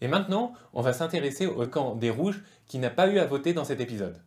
Et maintenant, on va s'intéresser au camp des rouges qui n'a pas eu à voter dans cet épisode.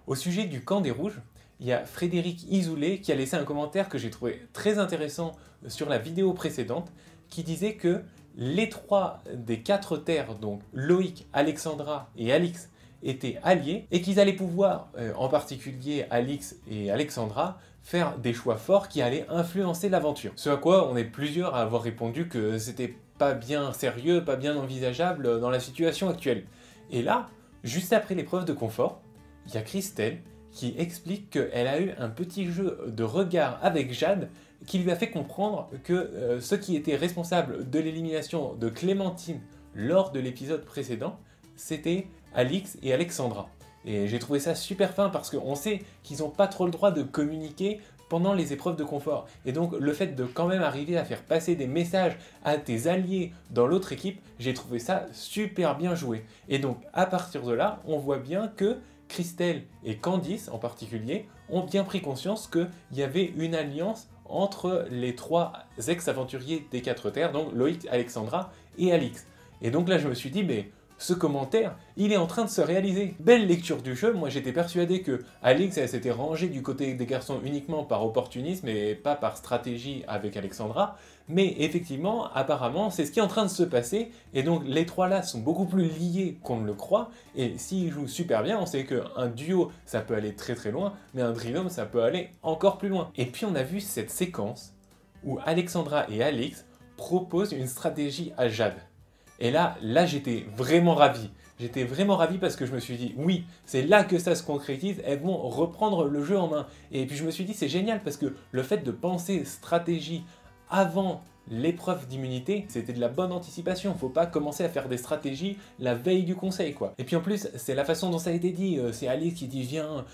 Au sujet du camp des rouges, il y a Frédéric Isoulet qui a laissé un commentaire que j'ai trouvé très intéressant sur la vidéo précédente, qui disait que les 3 des 4 terres, donc Loïc, Alexandra et Alix, étaient alliés et qu'ils allaient pouvoir, en particulier Alix et Alexandra, faire des choix forts qui allaient influencer l'aventure. Ce à quoi on est plusieurs à avoir répondu que c'était pas bien sérieux, pas bien envisageable dans la situation actuelle. Et là, juste après l'épreuve de confort, il y a Christelle qui explique qu'elle a eu un petit jeu de regard avec Jade qui lui a fait comprendre que ceux qui étaient responsables de l'élimination de Clémentine lors de l'épisode précédent, c'était Alix et Alexandra. Et j'ai trouvé ça super fin parce qu'on sait qu'ils n'ont pas trop le droit de communiquer pendant les épreuves de confort. Et donc le fait de quand même arriver à faire passer des messages à tes alliés dans l'autre équipe, j'ai trouvé ça super bien joué. Et donc à partir de là, on voit bien que Christelle et Candice en particulier ont bien pris conscience qu'il y avait une alliance entre les 3 ex-aventuriers des 4 terres, donc Loïc, Alexandra et Alix. Et donc là je me suis dit, mais ce commentaire, il est en train de se réaliser. Belle lecture du jeu, moi j'étais persuadé que Alix elle s'était rangée du côté des garçons uniquement par opportunisme et pas par stratégie avec Alexandra, mais effectivement, apparemment, c'est ce qui est en train de se passer, et donc les 3 là sont beaucoup plus liés qu'on ne le croit, et s'ils jouent super bien, on sait qu'un duo ça peut aller très très loin, mais un trinôme ça peut aller encore plus loin. Et puis on a vu cette séquence où Alexandra et Alix proposent une stratégie à Jade. Et là j'étais vraiment ravi. J'étais vraiment ravi parce que je me suis dit, oui, c'est là que ça se concrétise, elles vont reprendre le jeu en main. Et puis je me suis dit, c'est génial parce que le fait de penser stratégie avant l'épreuve d'immunité, c'était de la bonne anticipation. Faut pas commencer à faire des stratégies la veille du conseil, quoi. Et puis en plus, c'est la façon dont ça a été dit. C'est Alice qui dit, viens,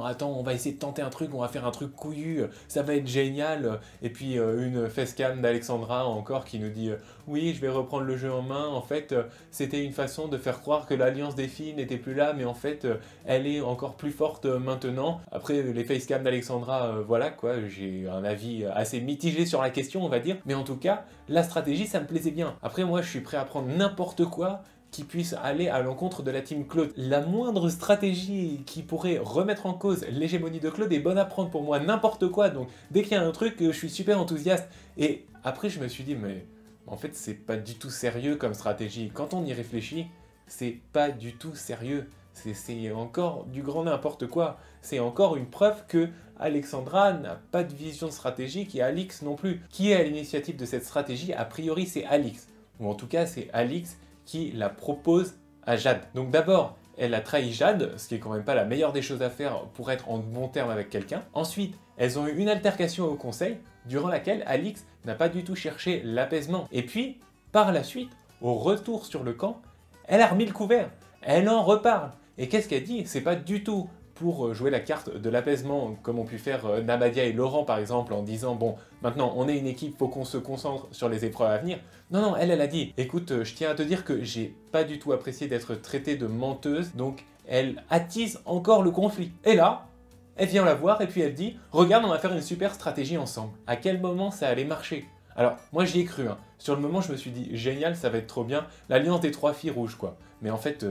attends, on va essayer de tenter un truc, on va faire un truc couillu, ça va être génial. Et puis une facecam d'Alexandra encore qui nous dit, oui, je vais reprendre le jeu en main. En fait, c'était une façon de faire croire que l'alliance des filles n'était plus là, mais en fait, elle est encore plus forte maintenant. Après, les facecams d'Alexandra, voilà, quoi, j'ai un avis assez mitigé sur la question, on va dire. Mais en tout cas, la stratégie, ça me plaisait bien. Après, moi, je suis prêt à prendre n'importe quoi qui puisse aller à l'encontre de la team Claude. La moindre stratégie qui pourrait remettre en cause l'hégémonie de Claude est bonne à prendre pour moi, n'importe quoi. Donc, dès qu'il y a un truc, je suis super enthousiaste. Et après, je me suis dit, mais en fait, c'est pas du tout sérieux comme stratégie. Quand on y réfléchit, c'est pas du tout sérieux. C'est encore du grand n'importe quoi. C'est encore une preuve que Alexandra n'a pas de vision stratégique et Alix non plus. Qui est à l'initiative de cette stratégie? A priori, c'est Alix. Ou en tout cas, c'est Alix qui la propose à Jade. Donc d'abord, elle a trahi Jade, ce qui est quand même pas la meilleure des choses à faire pour être en bon terme avec quelqu'un. Ensuite, elles ont eu une altercation au conseil, durant laquelle Alix n'a pas du tout cherché l'apaisement. Et puis, par la suite, au retour sur le camp, elle a remis le couvert. Elle en reparle. Et qu'est-ce qu'elle dit? C'est pas du tout pour jouer la carte de l'apaisement, comme ont pu faire Nabadia et Laurent par exemple, en disant bon, maintenant on est une équipe, faut qu'on se concentre sur les épreuves à venir. Non, non, elle a dit, écoute, je tiens à te dire que j'ai pas du tout apprécié d'être traitée de menteuse, donc elle attise encore le conflit. Et là, elle vient la voir et puis elle dit, regarde, on va faire une super stratégie ensemble. À quel moment ça allait marcher? Alors, moi j'y ai cru, hein. Sur le moment je me suis dit, génial, ça va être trop bien, l'alliance des 3 filles rouges, quoi. Mais en fait,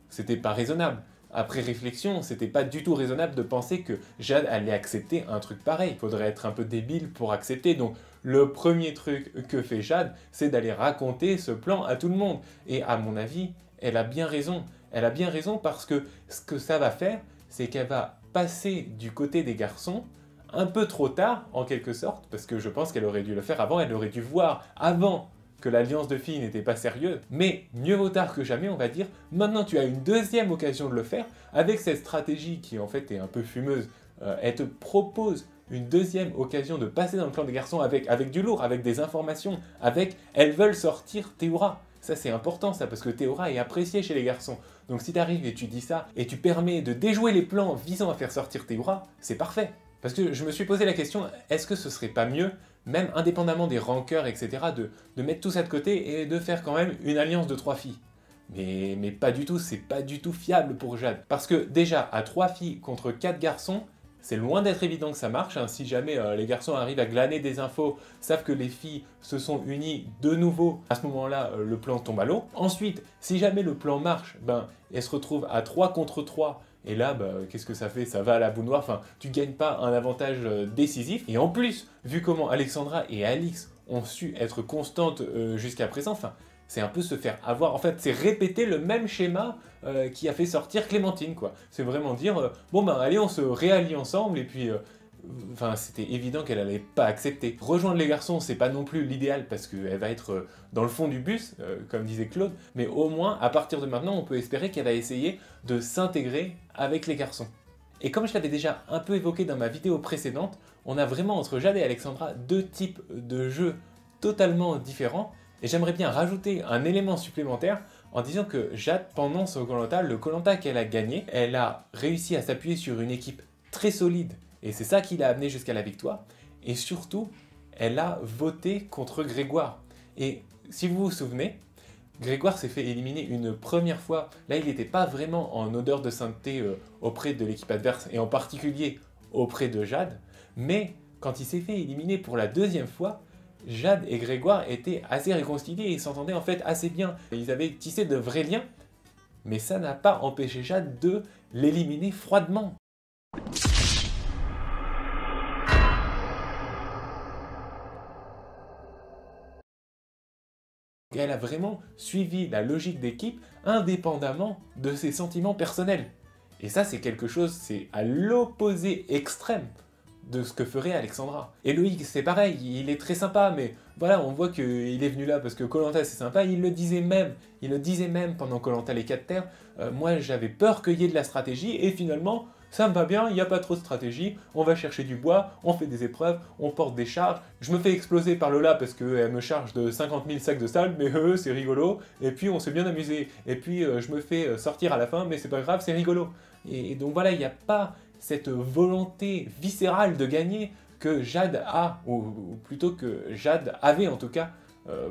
c'était pas raisonnable. Après réflexion, c'était pas du tout raisonnable de penser que Jade allait accepter un truc pareil. Il faudrait être un peu débile pour accepter. Donc le premier truc que fait Jade, c'est d'aller raconter ce plan à tout le monde. Et à mon avis, elle a bien raison. Elle a bien raison parce que ce que ça va faire, c'est qu'elle va passer du côté des garçons un peu trop tard, en quelque sorte, parce que je pense qu'elle aurait dû le faire avant, elle aurait dû voir avant que l'alliance de filles n'était pas sérieuse, mais mieux vaut tard que jamais, on va dire. Maintenant, tu as une deuxième occasion de le faire, avec cette stratégie qui en fait est un peu fumeuse. Elle te propose une deuxième occasion de passer dans le plan des garçons avec du lourd, avec des informations, avec « elles veulent sortir Théora ». Ça c'est important ça, parce que Théora est appréciée chez les garçons. Donc si tu arrives et tu dis ça, et tu permets de déjouer les plans visant à faire sortir Théora, c'est parfait. Parce que je me suis posé la question, est-ce que ce serait pas mieux, même indépendamment des rancœurs, etc., de mettre tout ça de côté et de faire quand même une alliance de 3 filles? Mais pas du tout, c'est pas du tout fiable pour Jade. Parce que déjà, à 3 filles contre 4 garçons, c'est loin d'être évident que ça marche, hein. Si jamais les garçons arrivent à glaner des infos, savent que les filles se sont unies de nouveau, à ce moment-là, le plan tombe à l'eau. Ensuite, si jamais le plan marche, ben, elles se retrouvent à 3 contre 3, et là, bah, qu'est-ce que ça fait? Ça va à la boue noire, enfin, tu gagnes pas un avantage décisif. Et en plus, vu comment Alexandra et Alix ont su être constantes jusqu'à présent, enfin, c'est un peu se faire avoir. En fait, c'est répéter le même schéma qui a fait sortir Clémentine, quoi. C'est vraiment dire, bon ben allez, on se réallie ensemble, et puis... Enfin, c'était évident qu'elle allait pas accepter. Rejoindre les garçons, c'est pas non plus l'idéal parce qu'elle va être dans le fond du bus, comme disait Claude, mais au moins, à partir de maintenant, on peut espérer qu'elle va essayer de s'intégrer avec les garçons. Et comme je l'avais déjà un peu évoqué dans ma vidéo précédente, on a vraiment entre Jade et Alexandra deux types de jeux totalement différents, et j'aimerais bien rajouter un élément supplémentaire en disant que Jade, pendant son Koh-Lanta, le Koh-Lanta qu'elle a gagné, elle a réussi à s'appuyer sur une équipe très solide. Et c'est ça qui l'a amené jusqu'à la victoire. Et surtout, elle a voté contre Grégoire. Et si vous vous souvenez, Grégoire s'est fait éliminer une première fois. Là, il n'était pas vraiment en odeur de sainteté auprès de l'équipe adverse, et en particulier auprès de Jade. Mais quand il s'est fait éliminer pour la deuxième fois, Jade et Grégoire étaient assez réconciliés et s'entendaient en fait assez bien. Et ils avaient tissé de vrais liens. Mais ça n'a pas empêché Jade de l'éliminer froidement. Et elle a vraiment suivi la logique d'équipe indépendamment de ses sentiments personnels. Et ça, c'est quelque chose, c'est à l'opposé extrême de ce que ferait Alexandra. Et Loïc, c'est pareil, il est très sympa, mais voilà, on voit qu'il est venu là parce que Koh-Lanta c'est sympa, il le disait même pendant Koh-Lanta les 4 terres, moi j'avais peur qu'il y ait de la stratégie, et finalement, ça me va bien, il n'y a pas trop de stratégie, on va chercher du bois, on fait des épreuves, on porte des charges, je me fais exploser par Lola parce qu'elle me charge de 50 000 sacs de sable, mais c'est rigolo, et puis on s'est bien amusé, et puis je me fais sortir à la fin, mais c'est pas grave, c'est rigolo. Et donc voilà, il n'y a pas cette volonté viscérale de gagner que Jade a, ou plutôt que Jade avait en tout cas,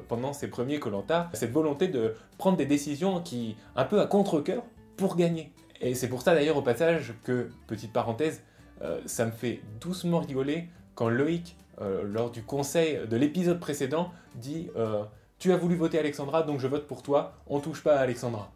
pendant ses premiers Koh-Lanta, cette volonté de prendre des décisions qui, un peu à contre-cœur, pour gagner. Et c'est pour ça d'ailleurs au passage que, petite parenthèse, ça me fait doucement rigoler quand Loïc, lors du conseil de l'épisode précédent, dit tu as voulu voter Alexandra, donc je vote pour toi, on touche pas à Alexandra.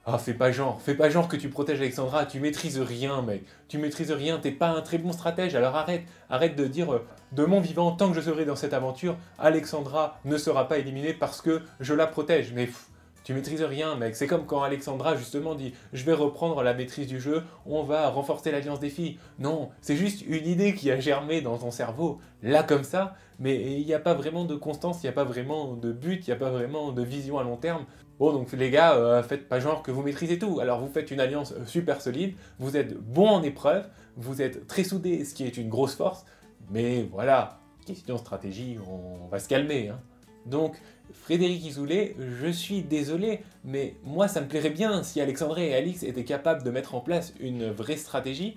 Ah, fais pas genre que tu protèges Alexandra, tu maîtrises rien, mec. Tu maîtrises rien, t'es pas un très bon stratège, alors arrête de dire de mon vivant, tant que je serai dans cette aventure, Alexandra ne sera pas éliminée parce que je la protège. Mais tu maîtrises rien, mec. C'est comme quand Alexandra, justement, dit « Je vais reprendre la maîtrise du jeu, on va renforcer l'alliance des filles. » Non, c'est juste une idée qui a germé dans ton cerveau, là comme ça, mais il n'y a pas vraiment de constance, il n'y a pas vraiment de but, il n'y a pas vraiment de vision à long terme. Bon, donc les gars, faites pas genre que vous maîtrisez tout. Alors vous faites une alliance super solide, vous êtes bon en épreuve, vous êtes très soudés, ce qui est une grosse force, mais voilà, question stratégie, on va se calmer, hein. Donc, Frédéric Isoulet, je suis désolé, mais moi ça me plairait bien si Alexandra et Alix étaient capables de mettre en place une vraie stratégie,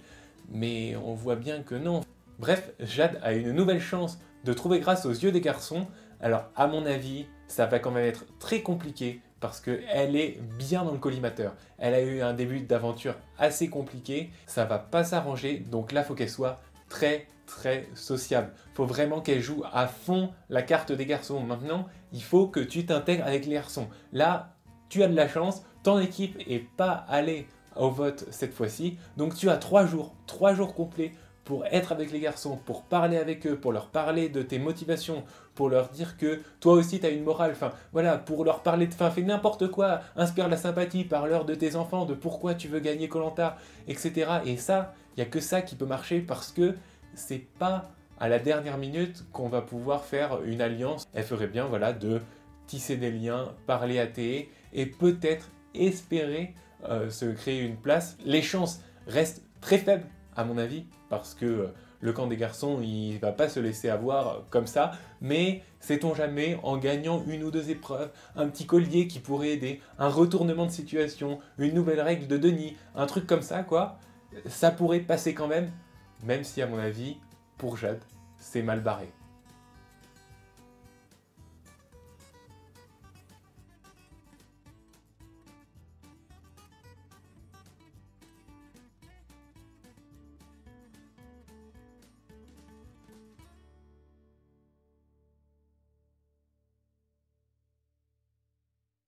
mais on voit bien que non. Bref, Jade a une nouvelle chance de trouver grâce aux yeux des garçons, alors à mon avis, ça va quand même être très compliqué, parce qu'elle est bien dans le collimateur. Elle a eu un début d'aventure assez compliqué, ça va pas s'arranger, donc là faut qu'elle soit très sociable. Faut vraiment qu'elle joue à fond la carte des garçons. Maintenant, il faut que tu t'intègres avec les garçons. Là, tu as de la chance, ton équipe est pas allée au vote cette fois-ci, donc tu as 3 jours complets pour être avec les garçons, pour parler avec eux, pour leur parler de tes motivations, pour leur dire que toi aussi tu as une morale, enfin voilà, pour leur parler de fais n'importe quoi, inspire la sympathie, parle-leur de tes enfants, de pourquoi tu veux gagner Koh-Lanta, etc. Et ça, il n'y a que ça qui peut marcher parce que c'est pas à la dernière minute qu'on va pouvoir faire une alliance. Elle ferait bien voilà, de tisser des liens, parler à TE et peut-être espérer se créer une place. Les chances restent très faibles à mon avis, parce que le camp des garçons, il va pas se laisser avoir comme ça, mais sait-on jamais, en gagnant une ou 2 épreuves, un petit collier qui pourrait aider, un retournement de situation, une nouvelle règle de Denis, un truc comme ça, quoi, ça pourrait passer quand même si à mon avis, pour Jade, c'est mal barré.